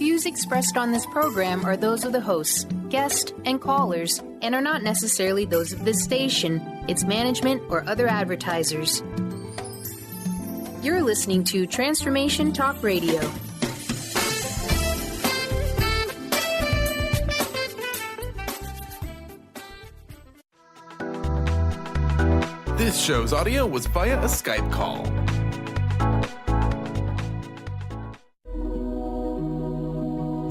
views expressed on this program are those of the hosts, guests, and callers, and are not necessarily those of this station, its management, or other advertisers. You're listening to Transformation Talk Radio. This show's audio was via a Skype call.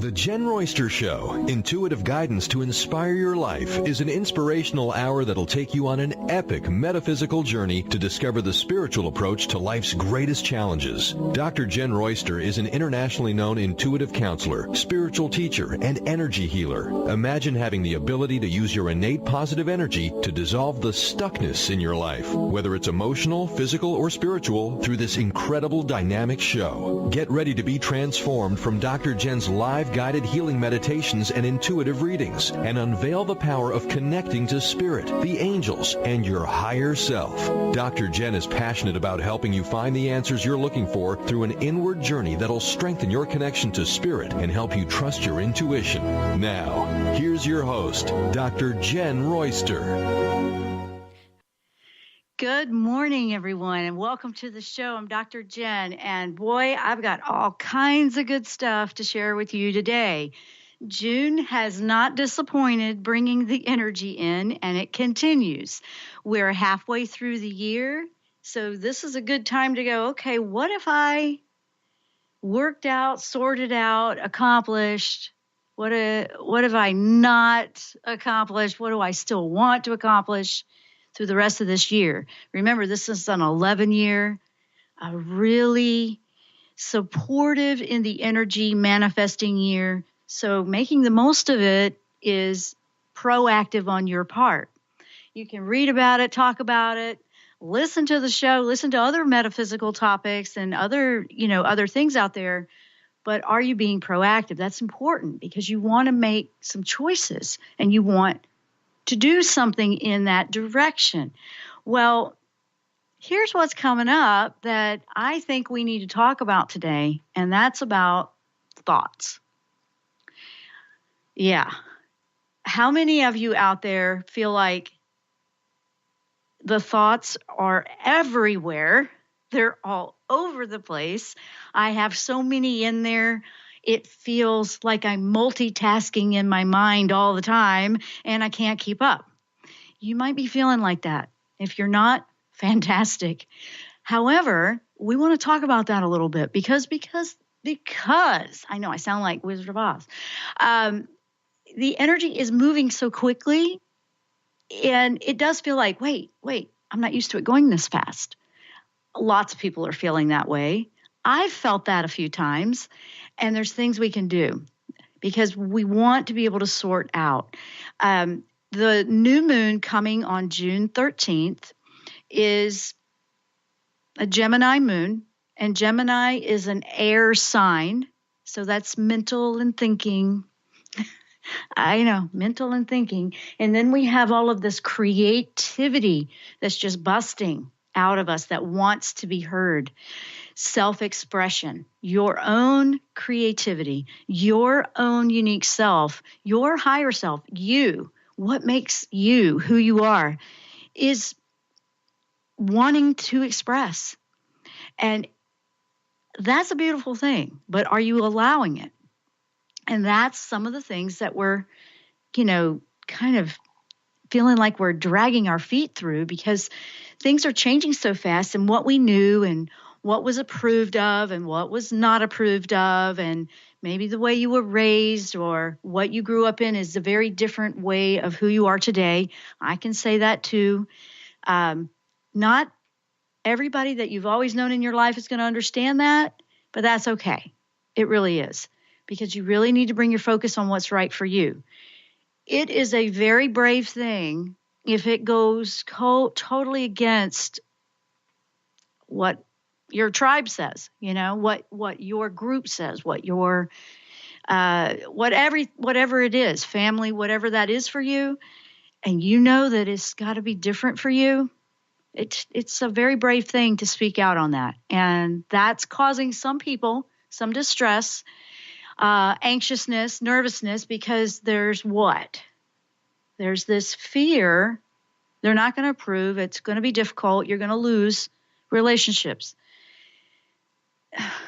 The Jenn Royster Show, intuitive guidance to inspire your life, is an inspirational hour that'll take you on an epic metaphysical journey to discover the spiritual approach to life's greatest challenges. Dr. Jenn Royster is an internationally known intuitive counselor, spiritual teacher, and energy healer. Imagine having the ability to use your innate positive energy to dissolve the stuckness in your life, whether it's emotional, physical, or spiritual, through this incredible dynamic show. Get ready to be transformed from Dr. Jenn's live guided healing meditations and intuitive readings, and unveil the power of connecting to spirit, the angels, and your higher self. Dr. Jenn is passionate about helping you find the answers you're looking for through an inward journey that'll strengthen your connection to spirit and help you trust your intuition. Now, here's your host, Dr. Jenn Royster. Good morning, everyone, and welcome to the show. I'm Dr. Jenn, and boy, I've got all kinds of good stuff to share with you today. June has not disappointed bringing the energy in, and it continues. We're halfway through the year, so this is a good time to go, okay, what if I worked out, sorted out, accomplished? What have I not accomplished? What do I still want to accomplish through the rest of this year? Remember, this is an 11-year, a really supportive in the energy manifesting year. So making the most of it is proactive on your part. You can read about it, talk about it, listen to the show, listen to other metaphysical topics and other things out there. But are you being proactive? That's important because you want to make some choices and you want to do something in that direction. Well, here's what's coming up that I think we need to talk about today, and that's about thoughts. Yeah. How many of you out there feel like the thoughts are everywhere? They're all over the place. I have so many in there. It feels like I'm multitasking in my mind all the time and I can't keep up. You might be feeling like that. If you're not, fantastic. However, we want to talk about that a little bit because I know I sound like Wizard of Oz. The energy is moving so quickly and it does feel like, wait, I'm not used to it going this fast. Lots of people are feeling that way. I've felt that a few times. And there's things we can do because we want to be able to sort out. The new moon coming on June 13th is a Gemini moon, and Gemini is an air sign. So that's mental and thinking. I know, mental and thinking. And then we have all of this creativity that's just busting out of us that wants to be heard. Self-expression, your own creativity, your own unique self, your higher self, you, what makes you who you are, is wanting to express. And that's a beautiful thing, but are you allowing it? And that's some of the things that we're, kind of feeling like we're dragging our feet through because things are changing so fast, and what we knew and what was approved of and what was not approved of, and maybe the way you were raised or what you grew up in is a very different way of who you are today. I can say that too. Not everybody that you've always known in your life is going to understand that, but that's okay. It really is, because you really need to bring your focus on what's right for you. It is a very brave thing if it goes totally against what your tribe says, what your group says, what your whatever it is, family, whatever that is for you, and that it's got to be different for you. It's a very brave thing to speak out on that, and that's causing some people some distress. anxiousness, nervousness, because there's what? There's this fear. They're not going to approve. It's going to be difficult. You're going to lose relationships.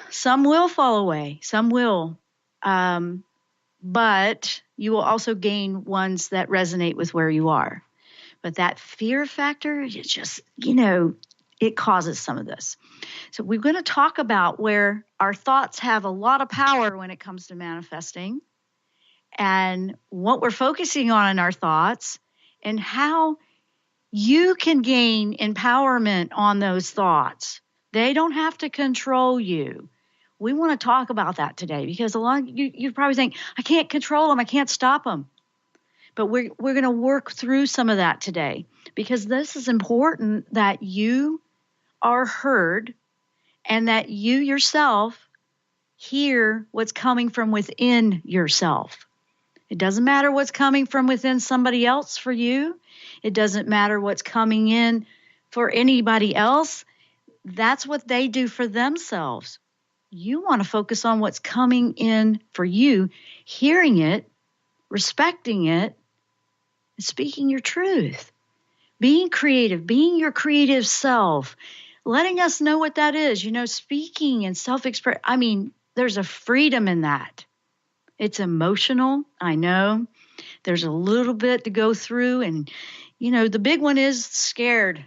Some will fall away. Some will. But you will also gain ones that resonate with where you are. But that fear factor, it just, it causes some of this. So we're going to talk about where our thoughts have a lot of power when it comes to manifesting, and what we're focusing on in our thoughts, and how you can gain empowerment on those thoughts. They don't have to control you. We want to talk about that today, because a lot of you probably think, I can't control them, I can't stop them. But we're going to work through some of that today, because this is important that you are heard and that you yourself hear what's coming from within yourself. It doesn't matter what's coming from within somebody else for you. It doesn't matter what's coming in for anybody else. That's what they do for themselves. You want to focus on what's coming in for you, hearing it, respecting it, and speaking your truth. Being creative, being your creative self, letting us know what that is. Speaking and self-expression. There's a freedom in that. It's emotional, I know. There's a little bit to go through. And, the big one is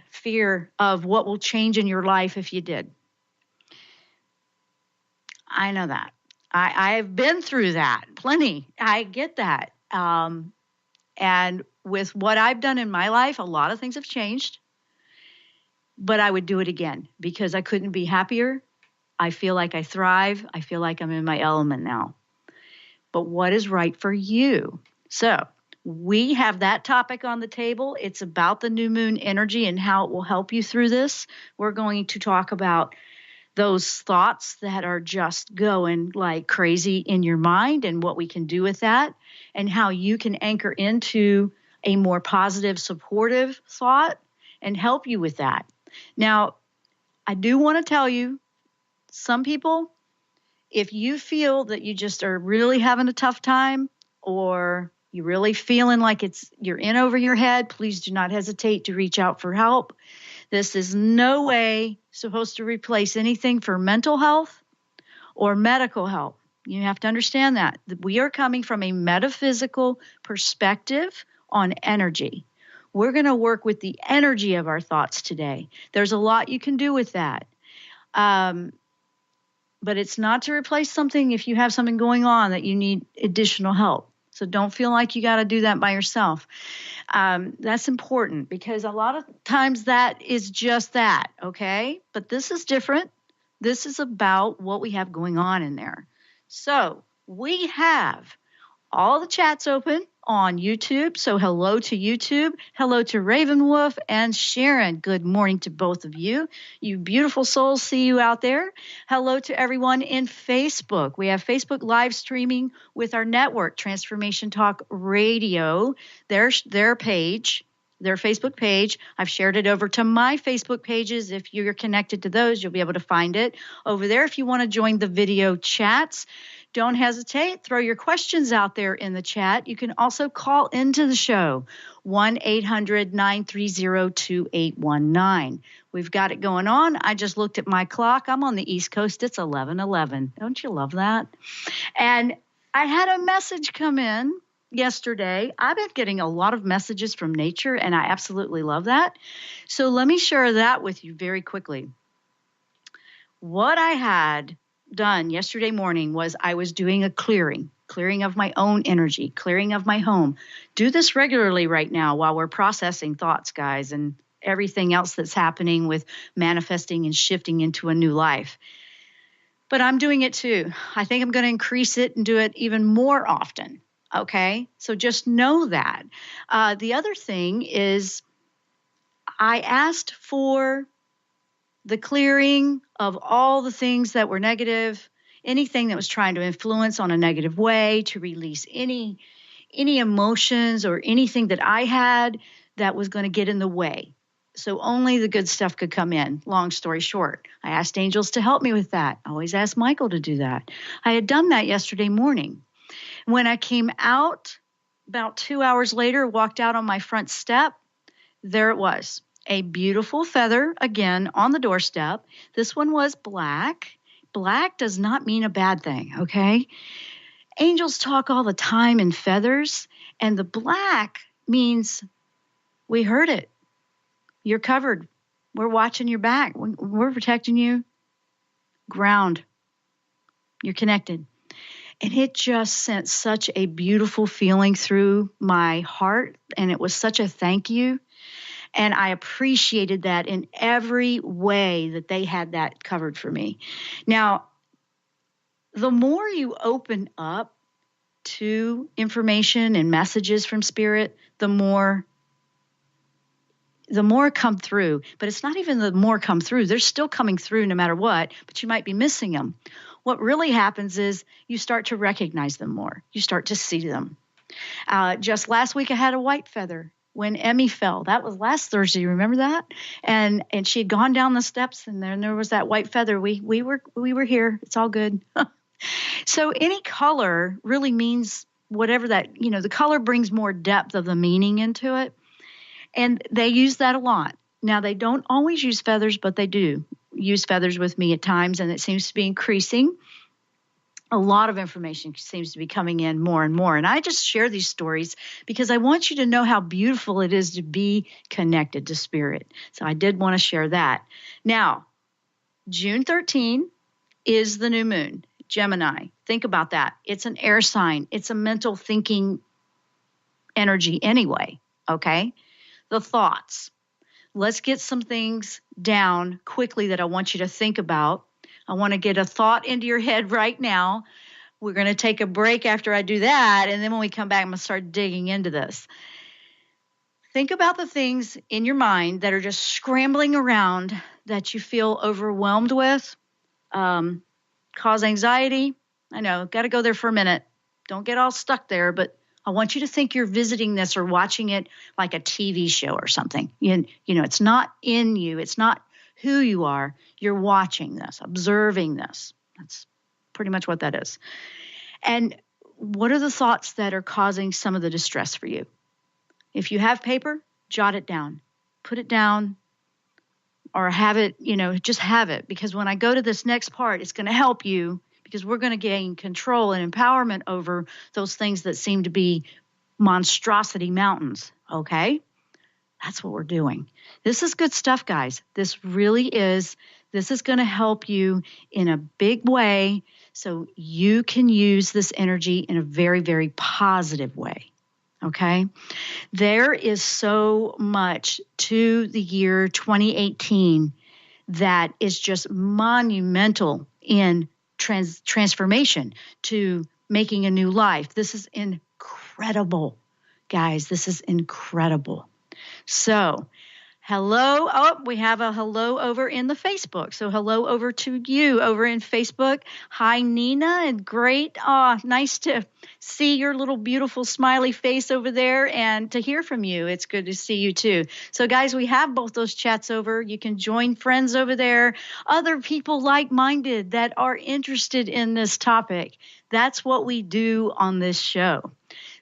fear of what will change in your life if you did. I know that. I've been through that plenty. I get that. And with what I've done in my life, a lot of things have changed. But I would do it again, because I couldn't be happier. I feel like I thrive. I feel like I'm in my element now. But what is right for you? So we have that topic on the table. It's about the new moon energy and how it will help you through this. We're going to talk about those thoughts that are just going like crazy in your mind, and what we can do with that, and how you can anchor into a more positive, supportive thought and help you with that. Now, I do want to tell you, some people, if you feel that you just are really having a tough time, or you're really feeling like you're in over your head, please do not hesitate to reach out for help. This is no way supposed to replace anything for mental health or medical help. You have to understand that we are coming from a metaphysical perspective on energy. We're going to work with the energy of our thoughts today. There's a lot you can do with that. But it's not to replace something if you have something going on that you need additional help. So don't feel like you got to do that by yourself. That's important, because a lot of times that is just that, okay? But this is different. This is about what we have going on in there. So we have all the chats open on YouTube. So hello to YouTube. Hello to Ravenwolf and Sharon. Good morning to both of you. You beautiful souls, see you out there. Hello to everyone in Facebook. We have Facebook live streaming with our network, Transformation Talk Radio, their page, their Facebook page. I've shared it over to my Facebook pages. If you're connected to those, you'll be able to find it over there. If you want to join the video chats, don't hesitate. Throw your questions out there in the chat. You can also call into the show, 1-800-930-2819. We've got it going on. I just looked at my clock. I'm on the East Coast. It's 11:11. Don't you love that? And I had a message come in yesterday. I've been getting a lot of messages from nature, and I absolutely love that. So let me share that with you very quickly. What I had done yesterday morning was I was doing a clearing of my own energy, clearing of my home. Do this regularly right now while we're processing thoughts, guys, and everything else that's happening with manifesting and shifting into a new life. But I'm doing it too. I think I'm going to increase it and do it even more often. Okay? So just know that. The other thing is I asked for the clearing of all the things that were negative, anything that was trying to influence on a negative way, to release any emotions or anything that I had that was going to get in the way. So only the good stuff could come in. Long story short, I asked angels to help me with that. I always ask Michael to do that. I had done that yesterday morning. When I came out about 2 hours later, walked out on my front step, there it was, a beautiful feather again on the doorstep. This one was black. Black does not mean a bad thing, okay? Angels talk all the time in feathers, and the black means we heard it. You're covered. We're watching your back. We're protecting you. Ground. You're connected. And it just sent such a beautiful feeling through my heart, and it was such a thank you. And I appreciated that in every way that they had that covered for me. Now, the more you open up to information and messages from Spirit, the more come through. But it's not even the more come through. They're still coming through no matter what, but you might be missing them. What really happens is you start to recognize them more. You start to see them. Just last week, I had a white feather when Emmy fell. That was last Thursday. You remember that? And she had gone down the steps, and there was that white feather. We were here. It's all good. So any color really means whatever that, the color brings more depth of the meaning into it. And they use that a lot. Now, they don't always use feathers, but they do use feathers with me at times, and it seems to be increasing. A lot of information seems to be coming in more and more. And I just share these stories because I want you to know how beautiful it is to be connected to Spirit. So I did want to share that. Now, June 13 is the new moon, Gemini. Think about that. It's an air sign. It's a mental thinking energy anyway, okay? The thoughts. Let's get some things down quickly that I want you to think about. I want to get a thought into your head right now. We're going to take a break after I do that, and then when we come back, I'm going to start digging into this. Think about the things in your mind that are just scrambling around that you feel overwhelmed with, cause anxiety. I know, got to go there for a minute. Don't get all stuck there, but I want you to think you're visiting this or watching it like a TV show or something. It's not in you. It's not who you are. You're watching this, observing this. That's pretty much what that is. And what are the thoughts that are causing some of the distress for you? If you have paper, jot it down. Put it down or have it, just have it. Because when I go to this next part, it's going to help you because we're going to gain control and empowerment over those things that seem to be monstrosity mountains, okay? That's what we're doing. This is good stuff, guys. This really is. This is going to help you in a big way so you can use this energy in a very, very positive way, okay? There is so much to the year 2018 that is just monumental in transformation to making a new life. This is incredible, guys. This is incredible. So, hello. Oh, we have a hello over in the Facebook. So hello over to you over in Facebook. Hi, Nina, and great. Nice to see your little beautiful smiley face over there and to hear from you. It's good to see you too. So guys, we have both those chats over. You can join friends over there, other people like-minded that are interested in this topic. That's what we do on this show.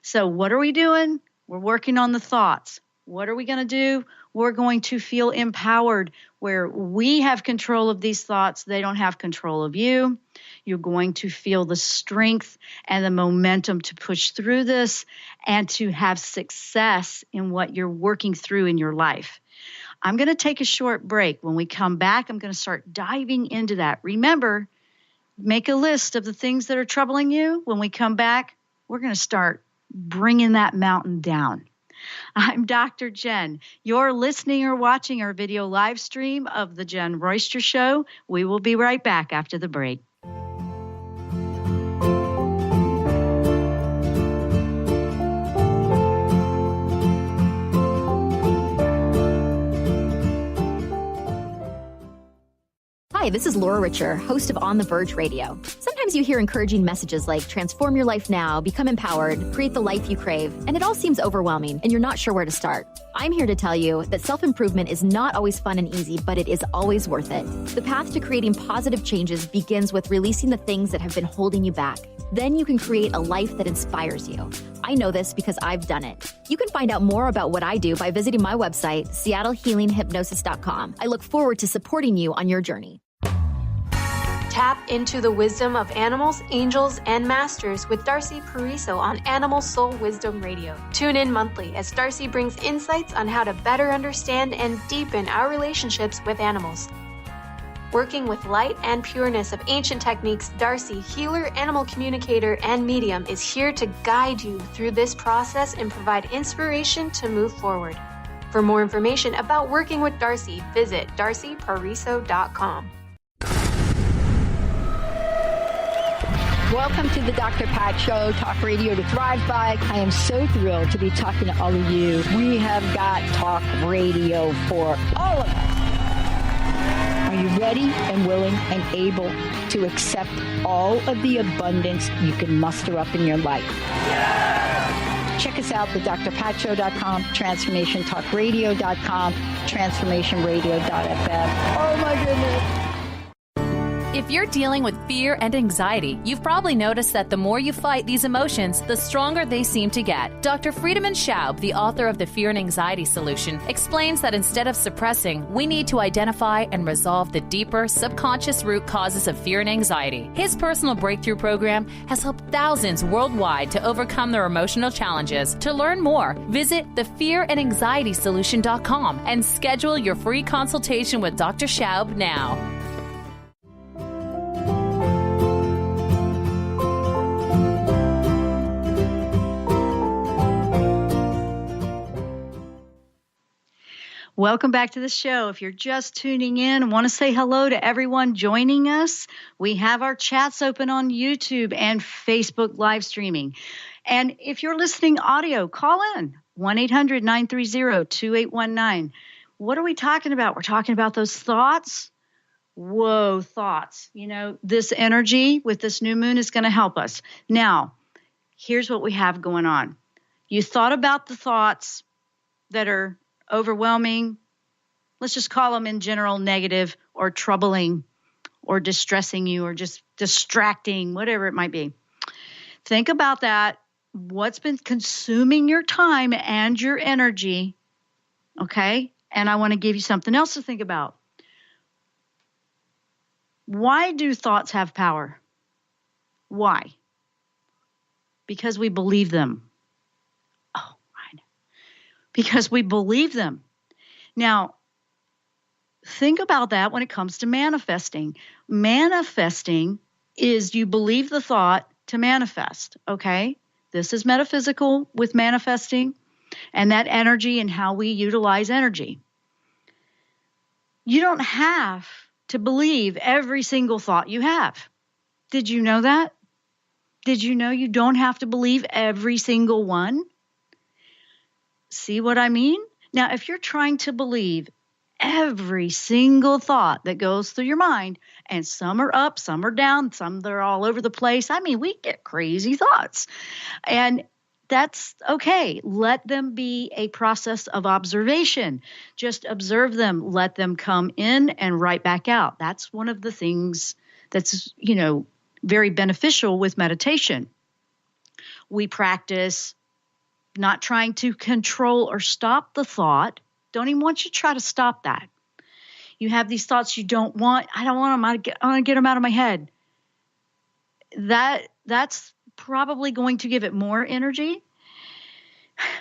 So what are we doing? We're working on the thoughts. What are we going to do? We're going to feel empowered where we have control of these thoughts. They don't have control of you. You're going to feel the strength and the momentum to push through this and to have success in what you're working through in your life. I'm going to take a short break. When we come back, I'm going to start diving into that. Remember, make a list of the things that are troubling you. When we come back, we're going to start bringing that mountain down. I'm Dr. Jenn. You're listening or watching our video live stream of The Jenn Royster Show. We will be right back after the break. Hi, this is Laura Richer, host of On the Verge Radio. Sometimes Sometimes you hear encouraging messages like transform your life now, become empowered, create the life you crave, and it all seems overwhelming and you're not sure where to start. I'm here to tell you that self-improvement is not always fun and easy, but it is always worth it. The path to creating positive changes begins with releasing the things that have been holding you back. Then you can create a life that inspires you. I know this because I've done it. You can find out more about what I do by visiting my website, seattlehealinghypnosis.com. I look forward to supporting you on your journey. Tap into the wisdom of animals, angels, and masters with Darcy Pariso on Animal Soul Wisdom Radio. Tune in monthly as Darcy brings insights on how to better understand and deepen our relationships with animals. Working with light and pureness of ancient techniques, Darcy, healer, animal communicator, and medium, is here to guide you through this process and provide inspiration to move forward. For more information about working with Darcy, visit darcypariso.com. Welcome to the Dr. Pat Show, talk radio to thrive by. I am so thrilled to be talking to all of you. We have got talk radio for all of us. Are you ready and willing and able to accept all of the abundance you can muster up in your life? Yeah! Check us out, thedrpatshow.com, transformationtalkradio.com, transformationradio.fm. Oh my goodness. If you're dealing with fear and anxiety, you've probably noticed that the more you fight these emotions, the stronger they seem to get. Dr. Friedemann Schaub, the author of The Fear and Anxiety Solution, explains that instead of suppressing, we need to identify and resolve the deeper, subconscious root causes of fear and anxiety. His personal breakthrough program has helped thousands worldwide to overcome their emotional challenges. To learn more, visit thefearandanxietysolution.com and schedule your free consultation with Dr. Schaub now. Welcome back to the show. If you're just tuning in and want to say hello to everyone joining us, we have our chats open on YouTube and Facebook live streaming. And if you're listening audio, call in 1-800-930-2819. What are we talking about? We're talking about those thoughts. Whoa, thoughts. You know, this energy with this new moon is going to help us. Now, here's what we have going on. You thought about the thoughts that are overwhelming, let's just call them in general negative or troubling or distressing you or just distracting, whatever it might be. Think about that. What's been consuming your time and your energy, okay? And I want to give you something else to think about. Why do thoughts have power? Why? Because we believe them. Because we believe them. Now, think about that when it comes to manifesting. Manifesting is you believe the thought to manifest, okay? This is metaphysical with manifesting and that energy and how we utilize energy. You don't have to believe every single thought you have. Did you know that? Did you know you don't have to believe every single one? See what I mean? Now, if you're trying to believe every single thought that goes through your mind, and some are up, some are down, some they're all over the place. I mean, we get crazy thoughts. And that's okay. Let them be a process of observation. Just observe them, let them come in and right back out. That's one of the things that's, very beneficial with meditation. We practice not trying to control or stop the thought. Don't even want you to try to stop that. You have these thoughts you don't want. I don't want them. I want to get them out of my head. That's probably going to give it more energy.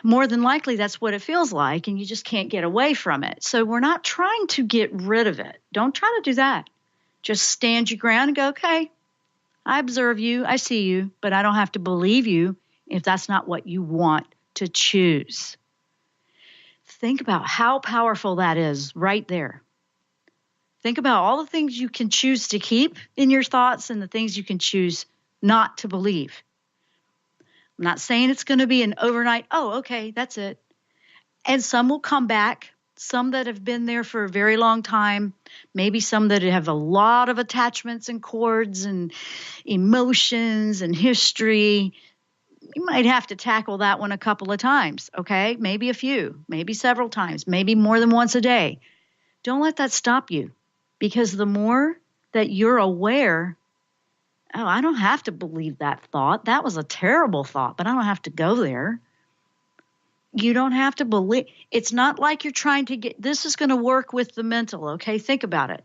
More than likely, that's what it feels like, and you just can't get away from it. So we're not trying to get rid of it. Don't try to do that. Just stand your ground and go, okay, I observe you, I see you, but I don't have to believe you if that's not what you want to choose. Think about how powerful that is right there. Think about all the things you can choose to keep in your thoughts and the things you can choose not to believe. I'm not saying it's going to be an overnight, oh, okay, that's it. And some will come back some that have been there for a very long time, maybe some that have a lot of attachments and cords and emotions and history. You might have to tackle that one a couple of times, okay? Maybe a few, maybe several times, maybe more than once a day. Don't let that stop you, because the more that you're aware, oh, I don't have to believe that thought. That was a terrible thought, but I don't have to go there. You don't have to believe. It's not like you're trying to get, this is going to work with the mental, okay? Think about it.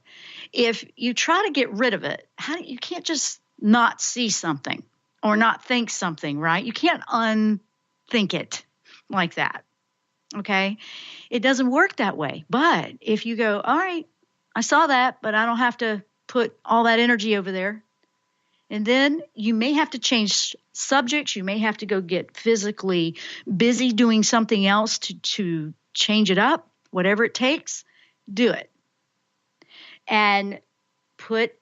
If you try to get rid of it, you can't just not see something or not think something, right? You can't unthink it like that, okay? It doesn't work that way. But if you go, all right, I saw that, but I don't have to put all that energy over there. And then you may have to change subjects. You may have to go get physically busy doing something else to change it up, whatever it takes, do it. And put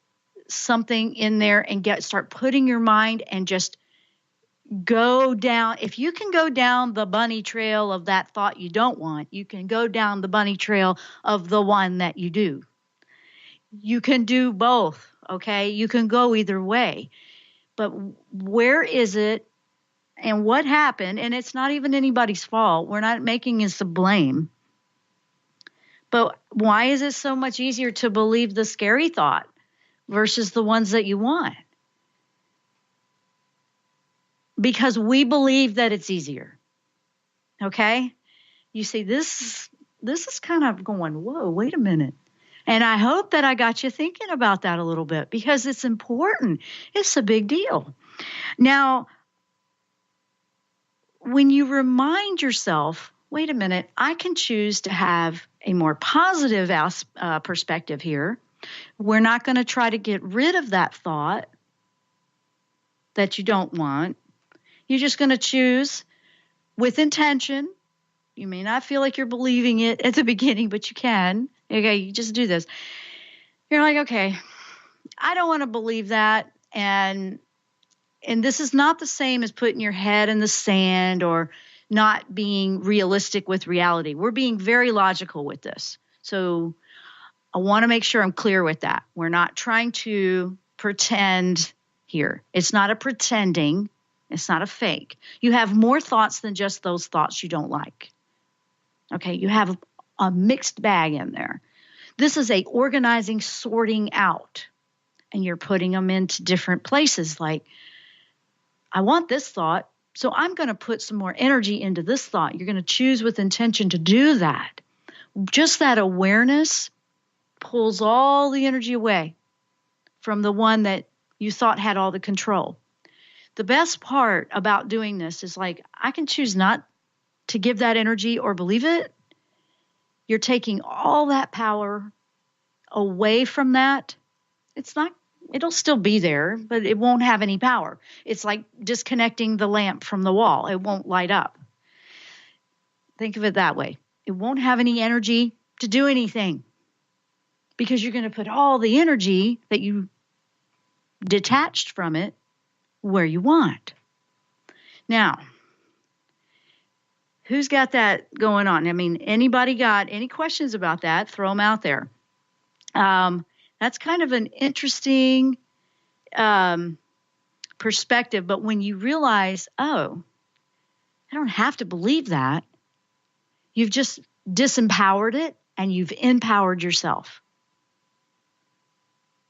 something in there and start putting your mind and just go down. If you can go down the bunny trail of that thought you don't want, you can go down the bunny trail of the one that you do. You can do both, okay? You can go either way. But where is it and what happened? And it's not even anybody's fault. We're not making it the blame. But why is it so much easier to believe the scary thought versus the ones that you want? Because we believe that it's easier, okay? You see, this is kind of going, whoa, wait a minute. And I hope that I got you thinking about that a little bit, because it's important. It's a big deal. Now, when you remind yourself, wait a minute, I can choose to have a more positive perspective here. We're not going to try to get rid of that thought that you don't want. You're just going to choose with intention. You may not feel like you're believing it at the beginning, but you can. Okay, you just do this. You're like, okay, I don't want to believe that. And this is not the same as putting your head in the sand or not being realistic with reality. We're being very logical with this. So I want to make sure I'm clear with that. We're not trying to pretend here. It's not a pretending. It's not a fake. You have more thoughts than just those thoughts you don't like. Okay, you have a mixed bag in there. This is a organizing, sorting out, and you're putting them into different places. Like, I want this thought, so I'm going to put some more energy into this thought. You're going to choose with intention to do that. Just that awareness pulls all the energy away from the one that you thought had all the control. The best part about doing this is, like, I can choose not to give that energy or believe it. You're taking all that power away from that. It'll still be there, but it won't have any power. It's like disconnecting the lamp from the wall. It won't light up. Think of it that way. It won't have any energy to do anything, because you're going to put all the energy that you detached from it where you want. Now, who's got that going on? I mean, anybody got any questions about that? Throw them out there. That's kind of an interesting perspective. But when you realize, oh, I don't have to believe that, you've just disempowered it and you've empowered yourself.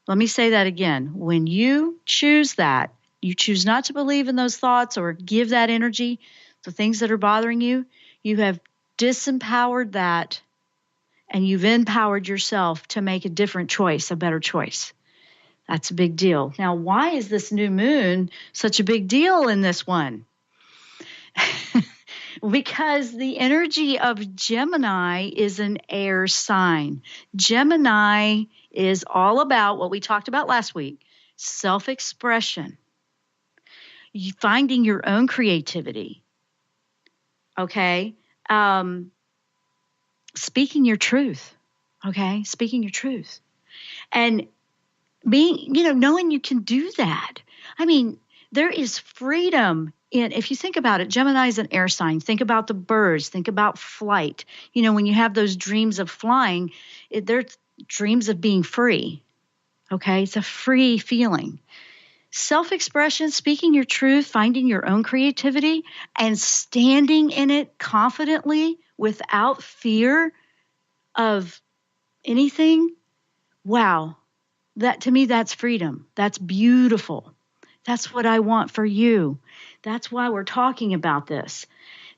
Let me say that again. When you choose that, you choose not to believe in those thoughts or give that energy, the things that are bothering you, you have disempowered that, and you've empowered yourself to make a different choice, a better choice. That's a big deal. Now, why is this new moon such a big deal in this one? Because the energy of Gemini is an air sign. Gemini is all about what we talked about last week, self-expression, finding your own creativity, okay? Speaking your truth, okay? Speaking your truth. And being, knowing you can do that. I mean, There is freedom in, if you think about it, Gemini is an air sign. Think about the birds. Think about flight. You know, when you have those dreams of flying, they're dreams of being free. Okay? It's a free feeling. Self-expression, speaking your truth, finding your own creativity, and standing in it confidently without fear of anything. Wow. That, to me, that's freedom. That's beautiful. That's what I want for you. That's why we're talking about this.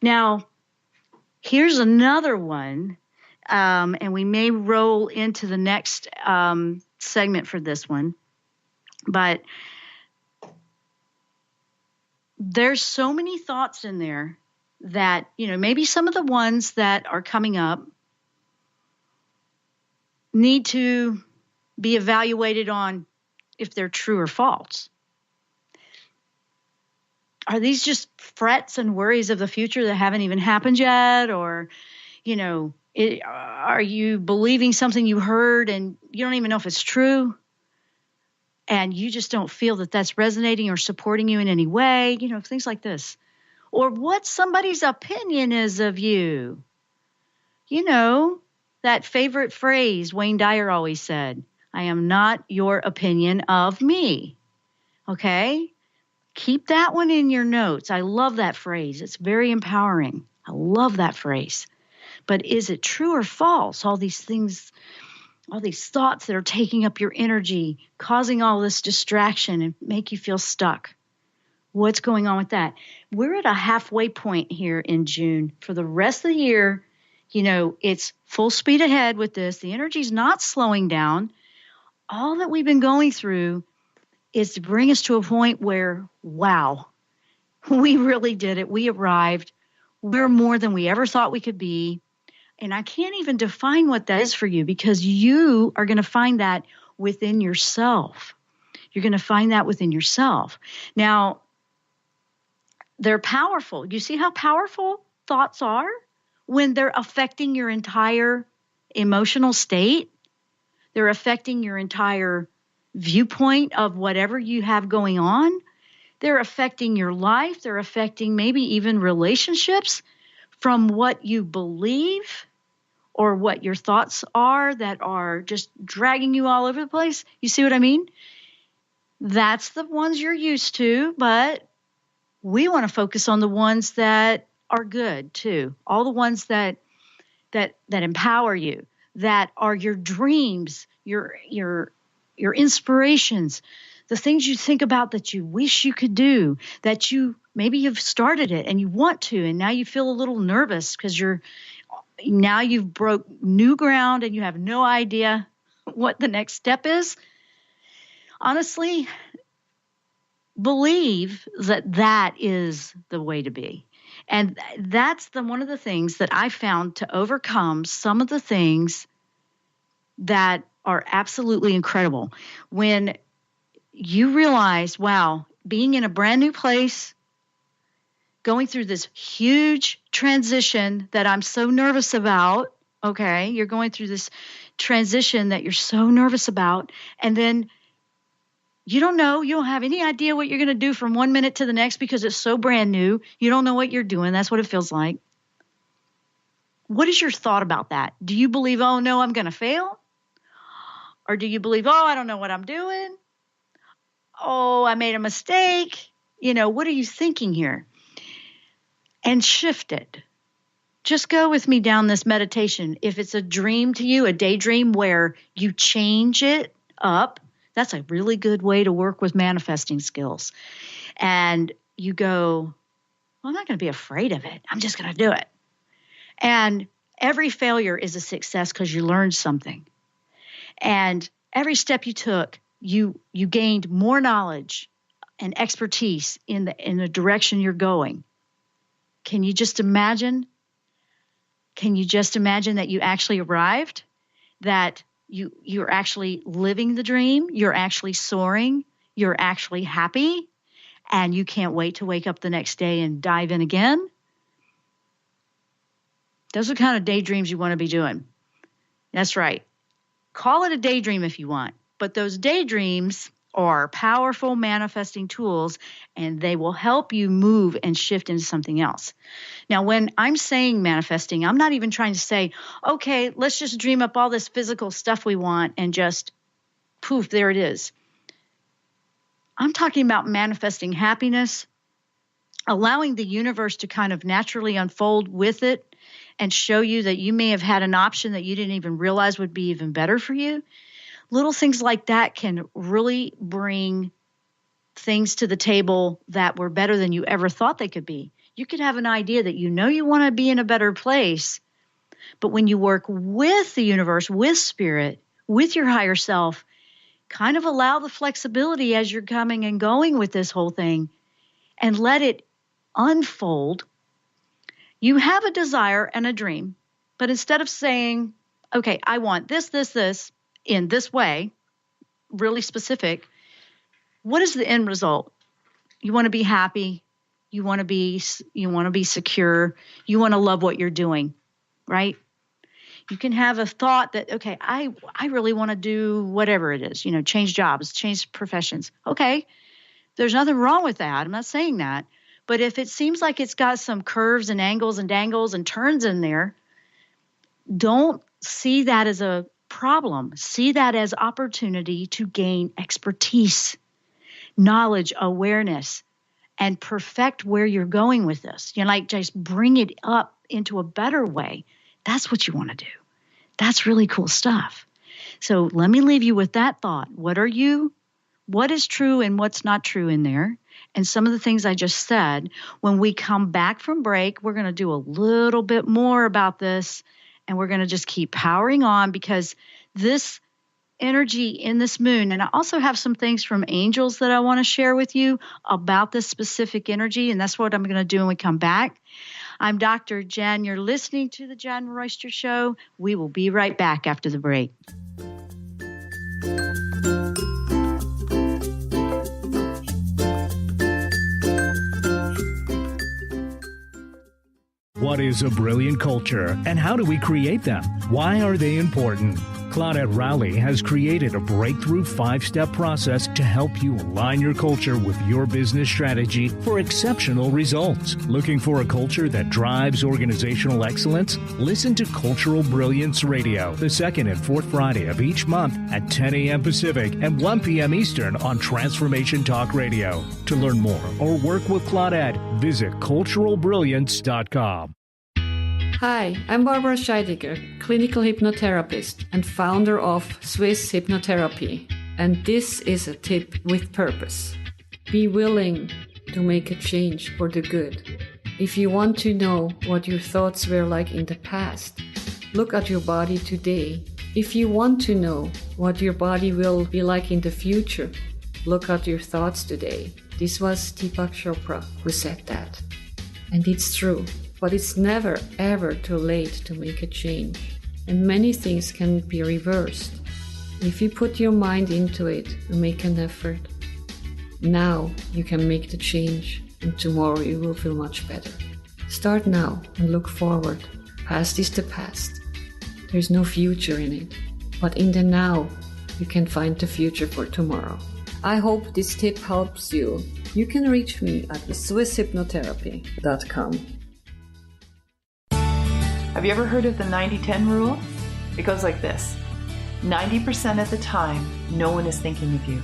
Now, here's another one, and we may roll into the next segment for this one. But there's so many thoughts in there that, you know, maybe some of the ones that are coming up need to be evaluated on if they're true or false. Are these just frets and worries of the future that haven't even happened yet? Or, you know, are you believing something you heard and you don't even know if it's true? And you just don't feel that that's resonating or supporting you in any way, you know, things like this. Or what somebody's opinion is of you. You know, that favorite phrase Wayne Dyer always said, I am not your opinion of me. Okay? Keep that one in your notes. I love that phrase. It's very empowering. I love that phrase. But is it true or false? All these things, all these thoughts that are taking up your energy, causing all this distraction and make you feel stuck. What's going on with that? We're at a halfway point here in June. For the rest of the year, you know, it's full speed ahead with this. The energy's not slowing down. All that we've been going through is to bring us to a point where, wow, we really did it. We arrived. We're more than we ever thought we could be. And I can't even define what that is for you, because you are going to find that within yourself. You're going to find that within yourself. Now, they're powerful. You see how powerful thoughts are when they're affecting your entire emotional state? They're affecting your entire viewpoint of whatever you have going on. They're affecting your life. They're affecting maybe even relationships from what you believe or what your thoughts are that are just dragging you all over the place. You see what I mean? That's the ones you're used to, but we want to focus on the ones that are good too. All the ones that empower you, that are your dreams, your inspirations, the things you think about that you wish you could do, that you maybe you've started it and you want to, and now you feel a little nervous because you've broke new ground and you have no idea what the next step is. Honestly, believe that is the way to be. And that's one of the things that I found to overcome some of the things that are absolutely incredible. When you realize, wow, being in a brand new place, going through this huge transition that I'm so nervous about, okay, you're going through this transition that you're so nervous about, and then you don't know, you don't have any idea what you're going to do from one minute to the next because it's so brand new. You don't know what you're doing. That's what it feels like. What is your thought about that? Do you believe, oh, no, I'm going to fail? Or do you believe, oh, I don't know what I'm doing? Oh, I made a mistake. You know, what are you thinking here? And shift it. Just go with me down this meditation. If it's a dream to you, a daydream where you change it up, that's a really good way to work with manifesting skills. And you go, well, I'm not going to be afraid of it. I'm just going to do it. And every failure is a success because you learned something. And every step you took, you gained more knowledge and expertise in the direction you're going. Can you just imagine? Can you just imagine that you actually arrived? That you're actually living the dream, you're actually soaring, you're actually happy, and you can't wait to wake up the next day and dive in again? Those are the kind of daydreams you want to be doing. That's right. Call it a daydream if you want, but those daydreams are powerful manifesting tools, and they will help you move and shift into something else. Now, when I'm saying manifesting, I'm not even trying to say, okay, let's just dream up all this physical stuff we want and just poof, there it is. I'm talking about manifesting happiness, allowing the universe to kind of naturally unfold with it and show you that you may have had an option that you didn't even realize would be even better for you. Little things like that can really bring things to the table that were better than you ever thought they could be. You could have an idea that you know you want to be in a better place, but when you work with the universe, with spirit, with your higher self, kind of allow the flexibility as you're coming and going with this whole thing and let it unfold. You have a desire and a dream, but instead of saying, okay, I want this in this way, really specific, what is the end result? You want to be happy. You want to be secure. You want to love what you're doing, right? You can have a thought that, okay, I really want to do whatever it is, change jobs, change professions. Okay, there's nothing wrong with that. I'm not saying that. But if it seems like it's got some curves and angles and dangles and turns in there, don't see that as a problem. See that as opportunity to gain expertise, knowledge, awareness, and perfect where you're going with this. Just bring it up into a better way. That's what you want to do. That's really cool stuff. So let me leave you with that thought. What is true and what's not true in there? And some of the things I just said. When we come back from break, we're going to do a little bit more about this, and we're going to just keep powering on, because this energy in this moon, and I also have some things from angels that I want to share with you about this specific energy, and that's what I'm going to do when we come back. I'm Dr. Jenn. You're listening to The Jenn Royster Show. We will be right back after the break. What is a brilliant culture, and how do we create them? Why are they important? Claudette Rowley has created a breakthrough 5-step process to help you align your culture with your business strategy for exceptional results. Looking for a culture that drives organizational excellence? Listen to Cultural Brilliance Radio, the second and fourth Friday of each month at 10 a.m. Pacific and 1 p.m. Eastern on Transformation Talk Radio. To learn more or work with Claudette, visit culturalbrilliance.com. Hi, I'm Barbara Scheidegger, clinical hypnotherapist and founder of Swiss Hypnotherapy. And this is a tip with purpose. Be willing to make a change for the good. If you want to know what your thoughts were like in the past, look at your body today. If you want to know what your body will be like in the future, look at your thoughts today. This was Deepak Chopra who said that. And it's true. But it's never, ever too late to make a change. And many things can be reversed. If you put your mind into it and make an effort, now you can make the change, and tomorrow you will feel much better. Start now and look forward. Past is the past. There's no future in it. But in the now, you can find the future for tomorrow. I hope this tip helps you. You can reach me at swisshypnotherapy.com. Have you ever heard of the 90-10 rule? It goes like this. 90% of the time, no one is thinking of you.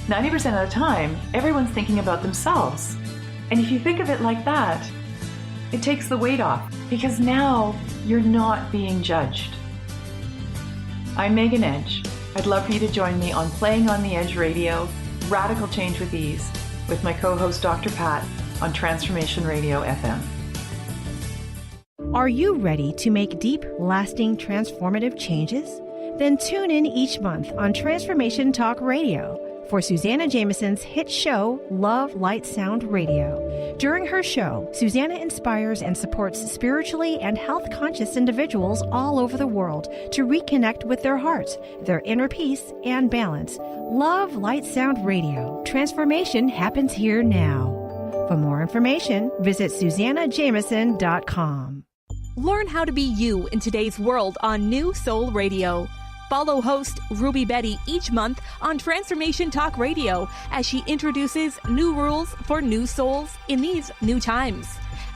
90% of the time, everyone's thinking about themselves. And if you think of it like that, it takes the weight off, because now you're not being judged. I'm Megan Edge. I'd love for you to join me on Playing on the Edge Radio, Radical Change with Ease, with my co-host Dr. Pat on Transformation Radio FM. Are you ready to make deep, lasting, transformative changes? Then tune in each month on Transformation Talk Radio for Susanna Jameson's hit show, Love, Light, Sound Radio. During her show, Susanna inspires and supports spiritually and health-conscious individuals all over the world to reconnect with their hearts, their inner peace, and balance. Love, Light, Sound Radio. Transformation happens here now. For more information, visit SusannaJameson.com. Learn how to be you in today's world on New Soul Radio. Follow host Ruby Betty each month on Transformation Talk Radio as she introduces new rules for new souls in these new times.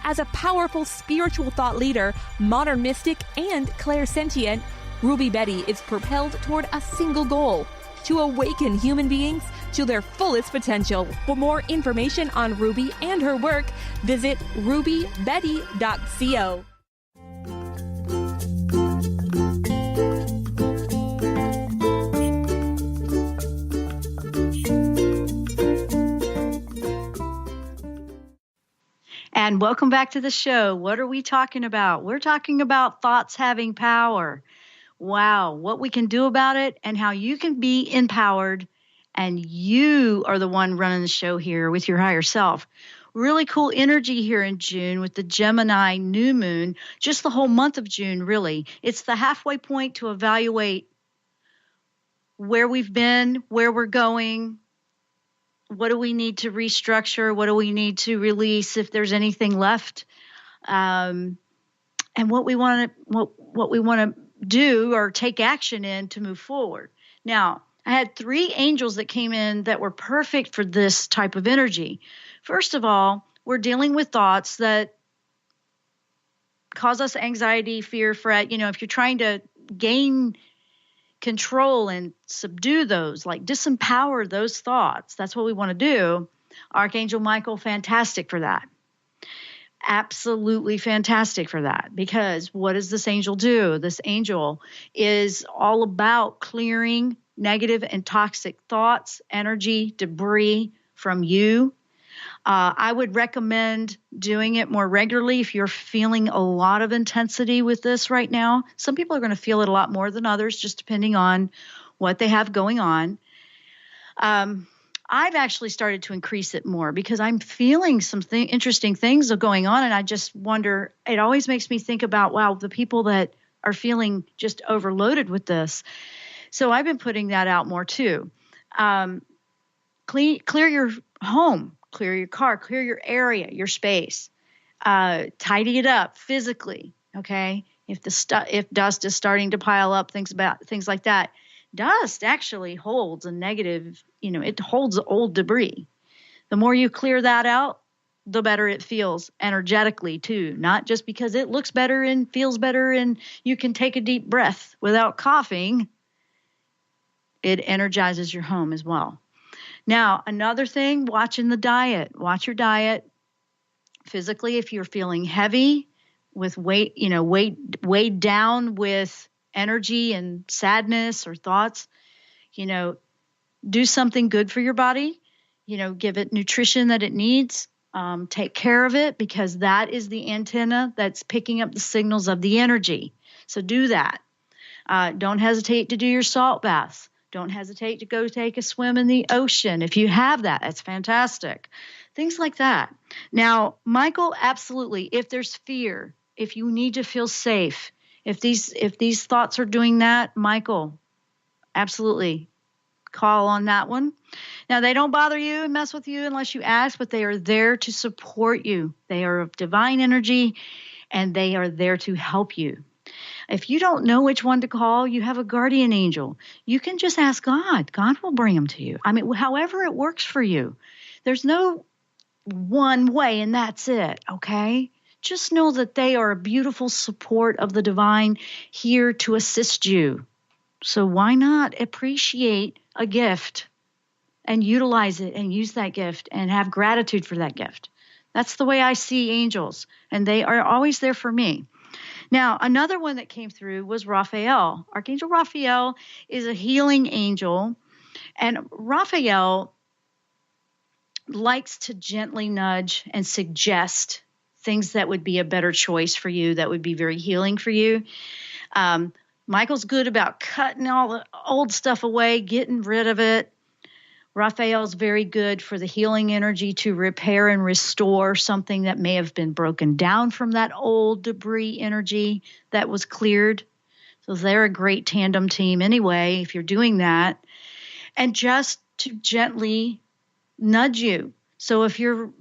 As a powerful spiritual thought leader, modern mystic, and clairsentient, Ruby Betty is propelled toward a single goal: to awaken human beings to their fullest potential. For more information on Ruby and her work, visit rubybetty.co. And welcome back to the show. What are we talking about? We're talking about thoughts having power. Wow, what we can do about it and how you can be empowered, and you are the one running the show here with your higher self. Really cool energy here in June with the Gemini new moon, just the whole month of June, really. It's the halfway point to evaluate where we've been, where we're going. What do we need to restructure? What do we need to release if there's anything left? And what we want to do or take action in to move forward. Now, I had 3 angels that came in that were perfect for this type of energy. First of all, we're dealing with thoughts that cause us anxiety, fear, fret. If you're trying to gain control and subdue those, like disempower those thoughts. That's what we want to do. Archangel Michael, fantastic for that. Absolutely fantastic for that. Because what does this angel do? This angel is all about clearing negative and toxic thoughts, energy, debris from you. I would recommend doing it more regularly if you're feeling a lot of intensity with this right now. Some people are going to feel it a lot more than others, just depending on what they have going on. I've actually started to increase it more because I'm feeling some interesting things are going on, and I just wonder, it always makes me think about, wow, the people that are feeling just overloaded with this. So I've been putting that out more too. Clear your home. Clear your car, clear your area, your space, tidy it up physically. Okay. If dust is starting to pile up, things like that, dust actually holds a negative, it holds old debris. The more you clear that out, the better it feels energetically too, not just because it looks better and feels better and you can take a deep breath without coughing. It energizes your home as well. Now, another thing, watching the diet. Watch your diet. Physically, if you're feeling heavy with weight, weighed down with energy and sadness or thoughts, do something good for your body. Give it nutrition that it needs. Take care of it, because that is the antenna that's picking up the signals of the energy. So do that. Don't hesitate to do your salt baths. Don't hesitate to go take a swim in the ocean. If you have that, that's fantastic. Things like that. Now, Michael, absolutely. If there's fear, if you need to feel safe, if these thoughts are doing that, Michael, absolutely call on that one. Now, they don't bother you and mess with you unless you ask, but they are there to support you. They are of divine energy, and they are there to help you. If you don't know which one to call, you have a guardian angel. You can just ask God. God will bring them to you. However it works for you. There's no one way and that's it, okay? Just know that they are a beautiful support of the divine here to assist you. So why not appreciate a gift and utilize it and use that gift and have gratitude for that gift? That's the way I see angels, and they are always there for me. Now, another one that came through was Raphael. Archangel Raphael is a healing angel, and Raphael likes to gently nudge and suggest things that would be a better choice for you, that would be very healing for you. Michael's good about cutting all the old stuff away, getting rid of it. Raphael's very good for the healing energy to repair and restore something that may have been broken down from that old debris energy that was cleared. So they're a great tandem team anyway, if you're doing that. And just to gently nudge you. So if you're,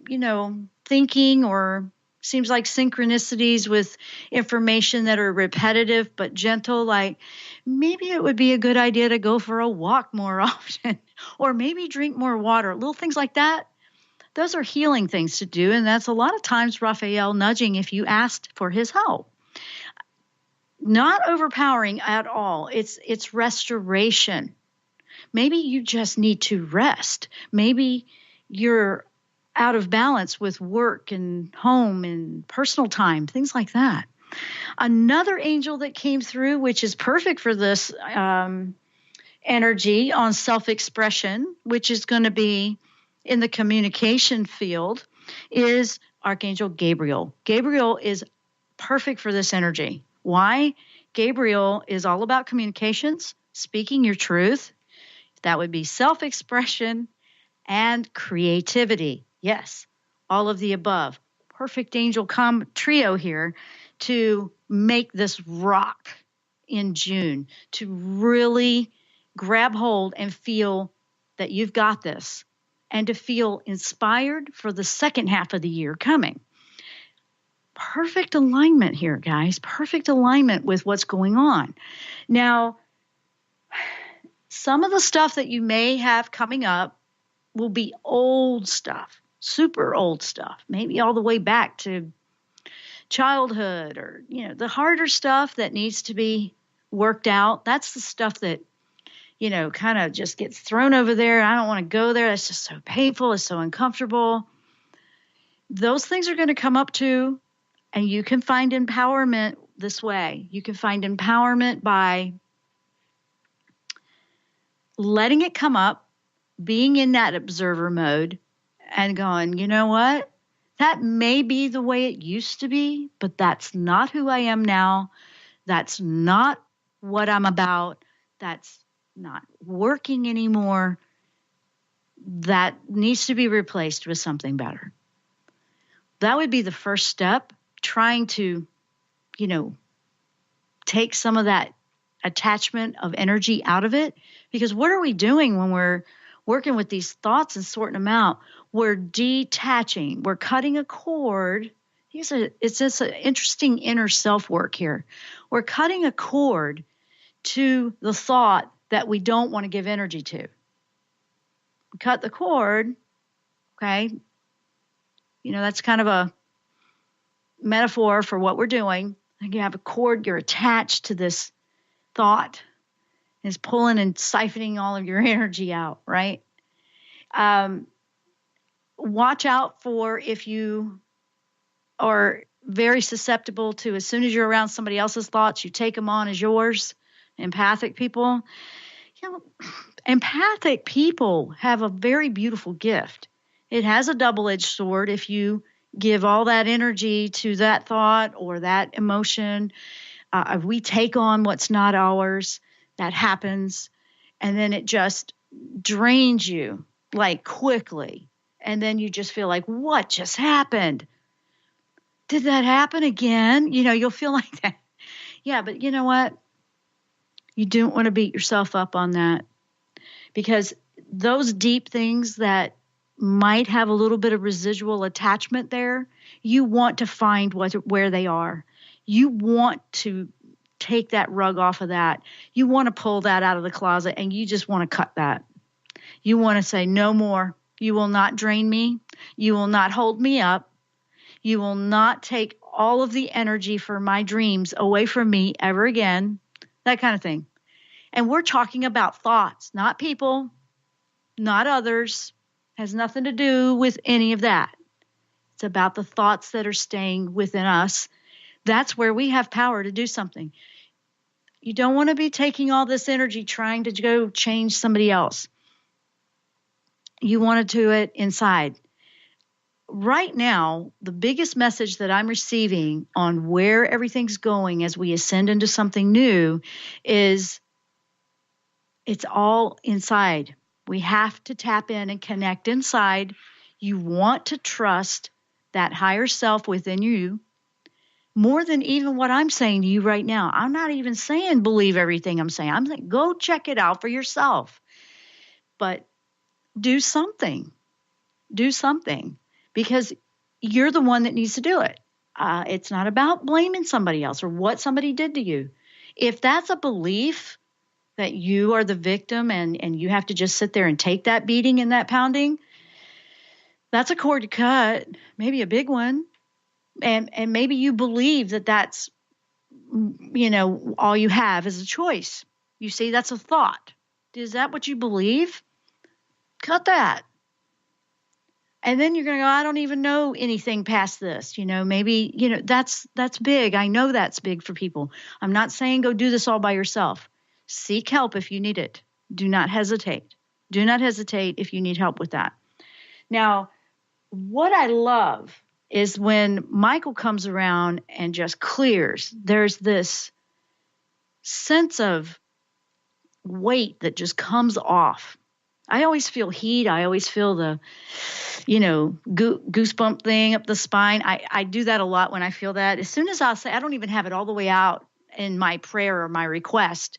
thinking or seems like synchronicities with information that are repetitive but gentle, like maybe it would be a good idea to go for a walk more often, or maybe drink more water, little things like that. Those are healing things to do, and that's a lot of times Raphael nudging if you asked for his help. Not overpowering at all. It's restoration. Maybe you just need to rest. Maybe you're out of balance with work and home and personal time, things like that. Another angel that came through, which is perfect for this energy on self-expression, which is going to be in the communication field, is Archangel Gabriel. Gabriel is perfect for this energy. Why? Gabriel is all about communications, speaking your truth. That would be self-expression and creativity. Yes, all of the above. Perfect angel trio here to make this rock in June, to really grab hold and feel that you've got this, and to feel inspired for the second half of the year coming. Perfect alignment here, guys. Perfect alignment with what's going on. Now, some of the stuff that you may have coming up will be old stuff, super old stuff, maybe all the way back to childhood, or, the harder stuff that needs to be worked out. That's the stuff that, kind of just gets thrown over there. I don't want to go there. That's just so painful. It's so uncomfortable. Those things are going to come up too. And you can find empowerment this way. You can find empowerment by letting it come up, being in that observer mode, and going, you know what? That may be the way it used to be, but that's not who I am now. That's not what I'm about. That's not working anymore. That needs to be replaced with something better. That would be the first step, trying to, take some of that attachment of energy out of it. Because what are we doing when we're working with these thoughts and sorting them out? We're detaching. We're cutting a cord. It's just an interesting inner self work here. We're cutting a cord to the thought that we don't want to give energy to. We cut the cord, okay? That's kind of a metaphor for what we're doing. Like you have a cord, you're attached to this thought. It's pulling and siphoning all of your energy out, right? Watch out for if you are very susceptible to, as soon as you're around somebody else's thoughts, you take them on as yours. Empathic people. Empathic people have a very beautiful gift. It has a double-edged sword if you give all that energy to that thought or that emotion. If we take on what's not ours, that happens. And then it just drains you like quickly. And then you just feel like, what just happened? Did that happen again? You'll feel like that. Yeah, but you know what? You don't want to beat yourself up on that, because those deep things that might have a little bit of residual attachment there, you want to find where they are. You want to take that rug off of that. You want to pull that out of the closet, and you just want to cut that. You want to say, no more. You will not drain me. You will not hold me up. You will not take all of the energy for my dreams away from me ever again. That kind of thing. And we're talking about thoughts, not people, not others. Has nothing to do with any of that. It's about the thoughts that are staying within us. That's where we have power to do something. You don't want to be taking all this energy trying to go change somebody else. You want to do it inside. Right now, the biggest message that I'm receiving on where everything's going as we ascend into something new is it's all inside. We have to tap in and connect inside. You want to trust that higher self within you more than even what I'm saying to you right now. I'm not even saying believe everything I'm saying. I'm saying go check it out for yourself. But do something. Do something, because you're the one that needs to do it. It's not about blaming somebody else or what somebody did to you. If that's a belief that you are the victim and you have to just sit there and take that beating and that pounding, that's a cord to cut, maybe a big one. And maybe you believe that that's, all you have is a choice. You see, that's a thought. Is that what you believe? Cut that. And then you're going to go, I don't even know anything past this. Maybe, that's big. I know that's big for people. I'm not saying go do this all by yourself. Seek help if you need it. Do not hesitate. Do not hesitate if you need help with that. Now, what I love is when Michael comes around and just clears. There's this sense of weight that just comes off. I always feel heat. I always feel the, goosebump thing up the spine. I do that a lot when I feel that. As soon as I'll say, I don't even have it all the way out in my prayer or my request,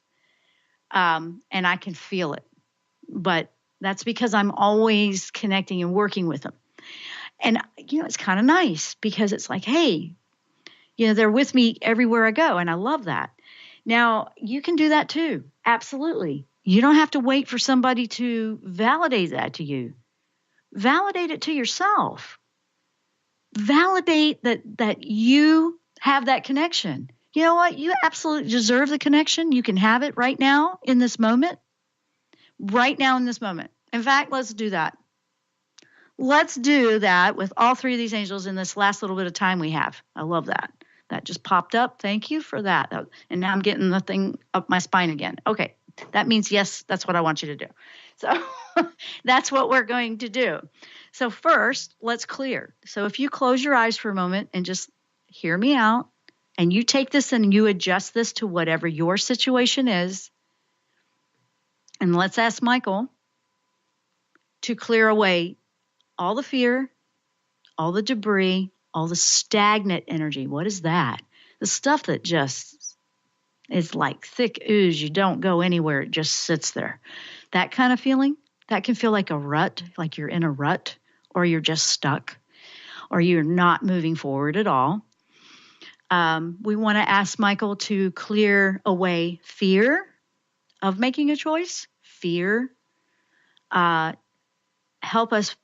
and I can feel it. But that's because I'm always connecting and working with them. And, it's kind of nice because it's like, hey, they're with me everywhere I go. And I love that. Now, you can do that too. Absolutely. You don't have to wait for somebody to validate that to you. Validate it to yourself. Validate that you have that connection. You know what? You absolutely deserve the connection. You can have it right now in this moment. Right now in this moment. In fact, let's do that. Let's do that with all three of these angels in this last little bit of time we have. I love that. That just popped up. Thank you for that. And now I'm getting the thing up my spine again. Okay. That means, yes, that's what I want you to do. So that's what we're going to do. So first, let's clear. So if you close your eyes for a moment and just hear me out, and you take this and you adjust this to whatever your situation is, and let's ask Michael to clear away all the fear, all the debris, all the stagnant energy. What is that? The stuff that just is like thick ooze. You don't go anywhere. It just sits there. That kind of feeling, that can feel like a rut, like you're in a rut, or you're just stuck, or you're not moving forward at all. We want to ask Michael to clear away fear of making a choice, fear. Help us,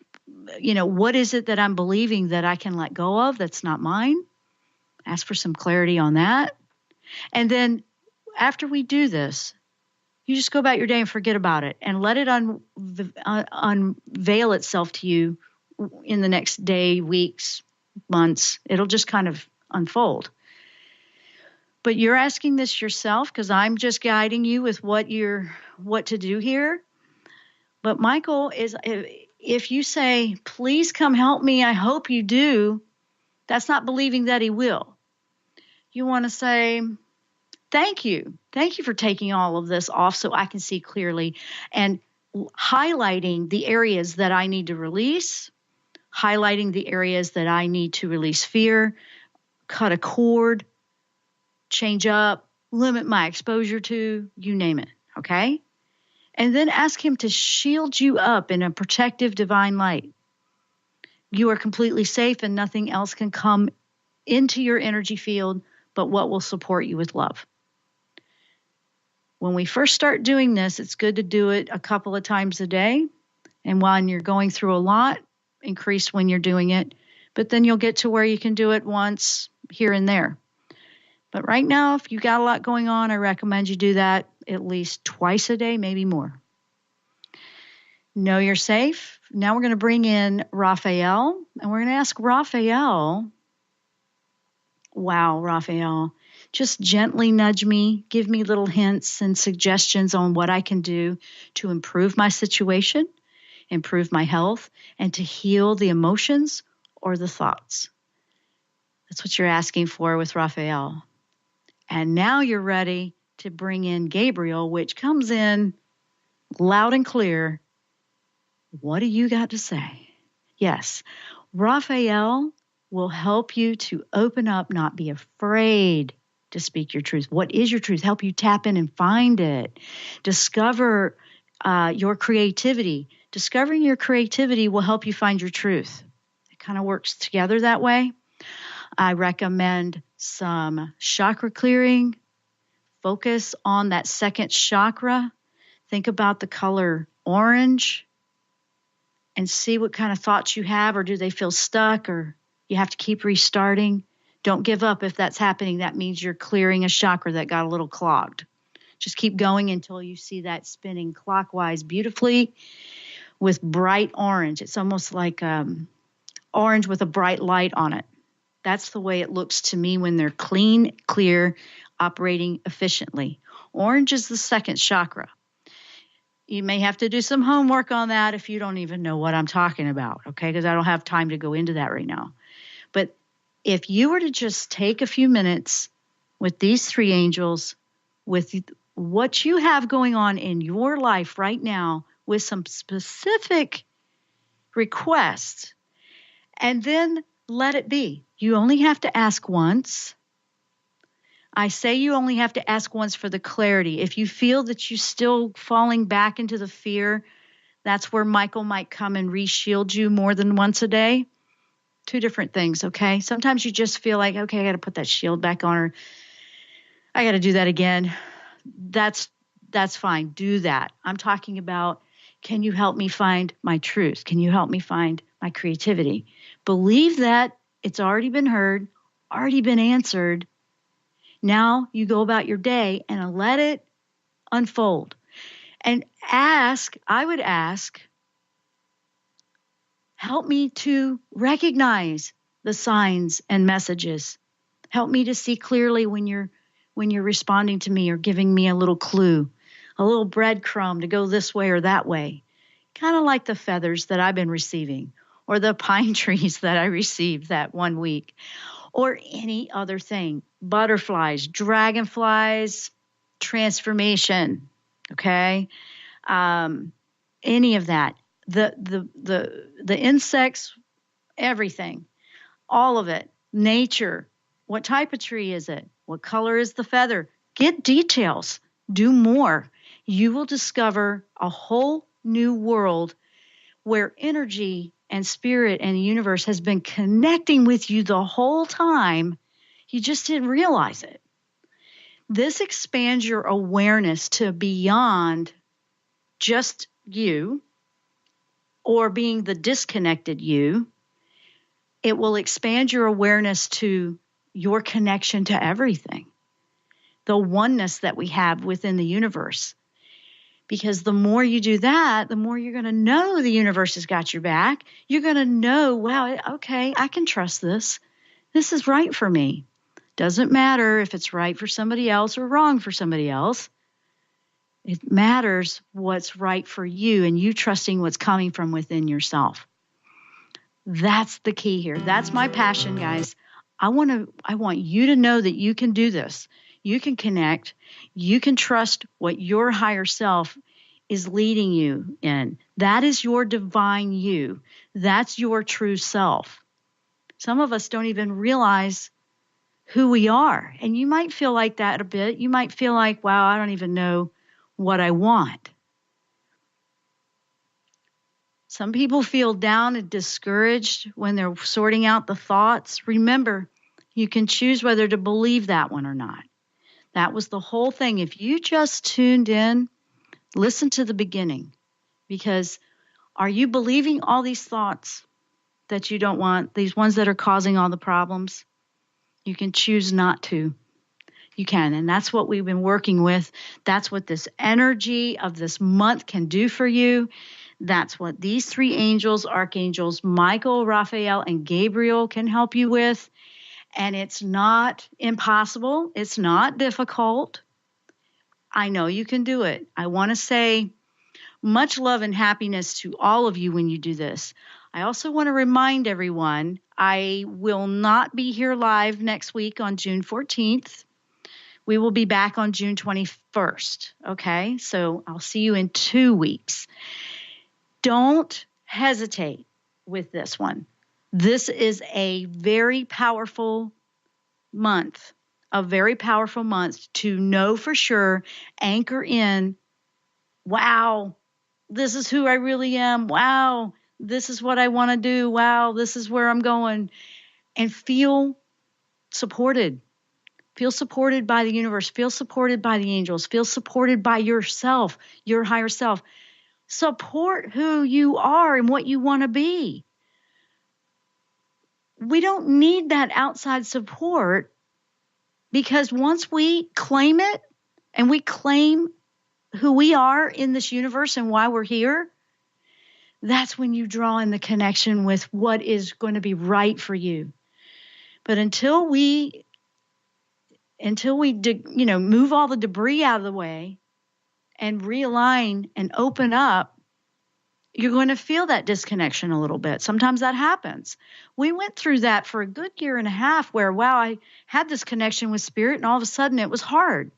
what is it that I'm believing that I can let go of that's not mine? Ask for some clarity on that. And then after we do this, you just go about your day and forget about it and let it unveil itself to you in the next day, weeks, months. It'll just kind of unfold. But you're asking this yourself because I'm just guiding you with what to do here. But Michael if you say, please come help me, I hope you do, that's not believing that he will. You want to say, thank you. Thank you for taking all of this off so I can see clearly and highlighting the areas that I need to release, highlighting the areas that I need to release fear, cut a cord, change up, limit my exposure to, you name it, okay? And then ask him to shield you up in a protective divine light. You are completely safe and nothing else can come into your energy field but what will support you with love. When we first start doing this, it's good to do it a couple of times a day. And when you're going through a lot, increase when you're doing it. But then you'll get to where you can do it once here and there. But right now, if you got a lot going on, I recommend you do that at least twice a day, maybe more. Know you're safe. Now we're going to bring in Raphael, and we're going to ask Raphael, wow, Raphael, just gently nudge me, give me little hints and suggestions on what I can do to improve my situation, improve my health, and to heal the emotions or the thoughts. That's what you're asking for with Raphael. And now you're ready to bring in Gabriel, which comes in loud and clear. What do you got to say? Yes, Raphael will help you to open up, not be afraid to speak your truth. What is your truth? Help you tap in and find it. Discover your creativity. Discovering your creativity will help you find your truth. It kind of works together that way. I recommend some chakra clearing. Focus on that second chakra. Think about the color orange and see what kind of thoughts you have, or do they feel stuck, or you have to keep restarting. Don't give up if that's happening. That means you're clearing a chakra that got a little clogged. Just keep going until you see that spinning clockwise beautifully with bright orange. It's almost like orange with a bright light on it. That's the way it looks to me when they're clean, clear, operating efficiently. Orange is the second chakra. You may have to do some homework on that if you don't even know what I'm talking about, okay? Because I don't have time to go into that right now. But if you were to just take a few minutes with these three angels, with what you have going on in your life right now, with some specific requests, and then let it be. You only have to ask once. I say you only have to ask once for the clarity. If you feel that you're still falling back into the fear, that's where Michael might come and re-shield you more than once a day. Two different things, okay? Sometimes you just feel like, okay, I got to put that shield back on, or I got to do that again. That's fine. Do that. I'm talking about, can you help me find my truth? Can you help me find my creativity? Believe that it's already been heard, already been answered. Now you go about your day and let it unfold. And I would ask, help me to recognize the signs and messages. Help me to see clearly when you're responding to me or giving me a little clue, a little breadcrumb to go this way or that way. Kind of like the feathers that I've been receiving, or the pine trees that I received that one week, or any other thing. Butterflies, dragonflies, transformation, okay? Any of that. The insects, everything, all of it. Nature. What type of tree is it? What color is the feather? Get details. Do more. You will discover a whole new world where energy and spirit and the universe has been connecting with you the whole time. You just didn't realize it. This expands your awareness to beyond just you or being the disconnected you. It will expand your awareness to your connection to everything, the oneness that we have within the universe. Because the more you do that, the more you're going to know the universe has got your back. You're going to know, wow, okay, I can trust this. This is right for me. Doesn't matter if it's right for somebody else or wrong for somebody else. It matters what's right for you and you trusting what's coming from within yourself. That's the key here. That's my passion, guys. I want you to know that you can do this. You can connect. You can trust what your higher self is leading you in. That is your divine you. That's your true self. Some of us don't even realize who we are. And you might feel like that a bit. You might feel like, wow, I don't even know what I want. Some people feel down and discouraged when they're sorting out the thoughts. Remember, you can choose whether to believe that one or not. That was the whole thing. If you just tuned in, listen to the beginning. Because are you believing all these thoughts that you don't want, these ones that are causing all the problems? You can choose not to. You can. And that's what we've been working with. That's what this energy of this month can do for you. That's what these three angels, archangels, Michael, Raphael, and Gabriel can help you with. And it's not impossible. It's not difficult. I know you can do it. I want to say much love and happiness to all of you when you do this. I also want to remind everyone, I will not be here live next week on June 14th. We will be back on June 21st. Okay, so I'll see you in 2 weeks. Don't hesitate with this one. This is a very powerful month, to know for sure, anchor in, wow, this is who I really am. Wow, this is what I want to do. Wow, this is where I'm going. And feel supported. Feel supported by the universe. Feel supported by the angels. Feel supported by yourself, your higher self. Support who you are and what you want to be. We don't need that outside support, because once we claim it and we claim who we are in this universe and why we're here, that's when you draw in the connection with what is going to be right for you. But until we move all the debris out of the way and realign and open up, you're going to feel that disconnection a little bit. Sometimes that happens. We went through that for a good year and a half where, wow, I had this connection with spirit and all of a sudden it was hard.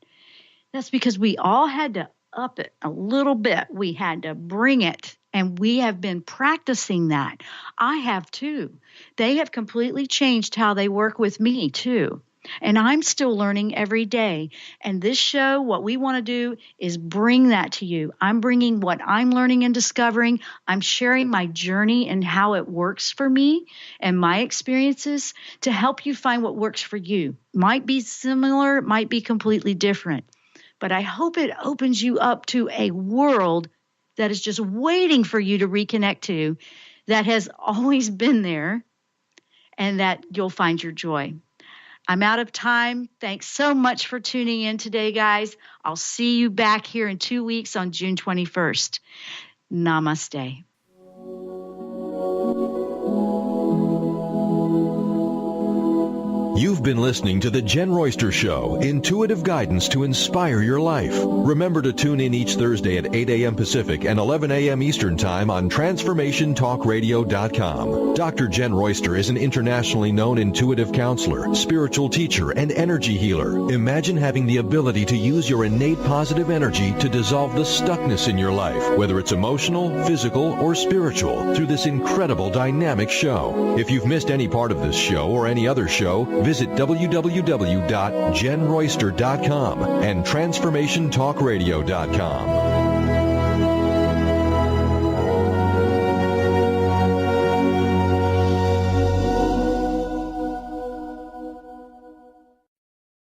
That's because we all had to up it a little bit. We had to bring it. And we have been practicing that. I have too. They have completely changed how they work with me too. And I'm still learning every day. And this show, what we want to do is bring that to you. I'm bringing what I'm learning and discovering. I'm sharing my journey and how it works for me and my experiences to help you find what works for you. Might be similar, might be completely different. But I hope it opens you up to a world that is just waiting for you to reconnect to, that has always been there, and that you'll find your joy. I'm out of time. Thanks so much for tuning in today, guys. I'll see you back here in 2 weeks on June 21st. Namaste. You've been listening to The Jenn Royster Show, intuitive guidance to inspire your life. Remember to tune in each Thursday at 8 a.m. Pacific and 11 a.m. Eastern Time on TransformationTalkRadio.com. Dr. Jenn Royster is an internationally known intuitive counselor, spiritual teacher, and energy healer. Imagine having the ability to use your innate positive energy to dissolve the stuckness in your life, whether it's emotional, physical, or spiritual, through this incredible dynamic show. If you've missed any part of this show or any other show, visit www.jenroyster.com and TransformationTalkRadio.com.